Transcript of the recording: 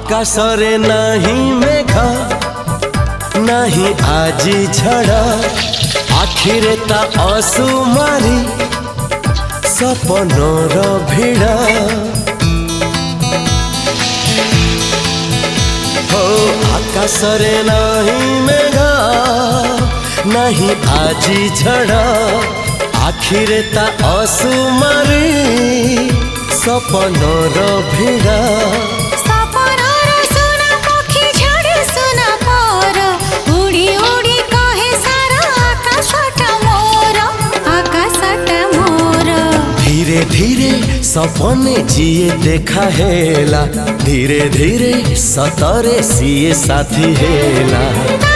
आकाशरे नहीं मेघ नहीं आजी झड़ आखिरे ता असुमारी सपनर भिड़ हो आकाशरे नहीं मेघ नहीं आजी झड़ आखिरे ता असुमारी सपनर भिड़ धीरे धीरे सपने जिए देखा हेला धीरे धीरे सतरे सीए साथी हेला।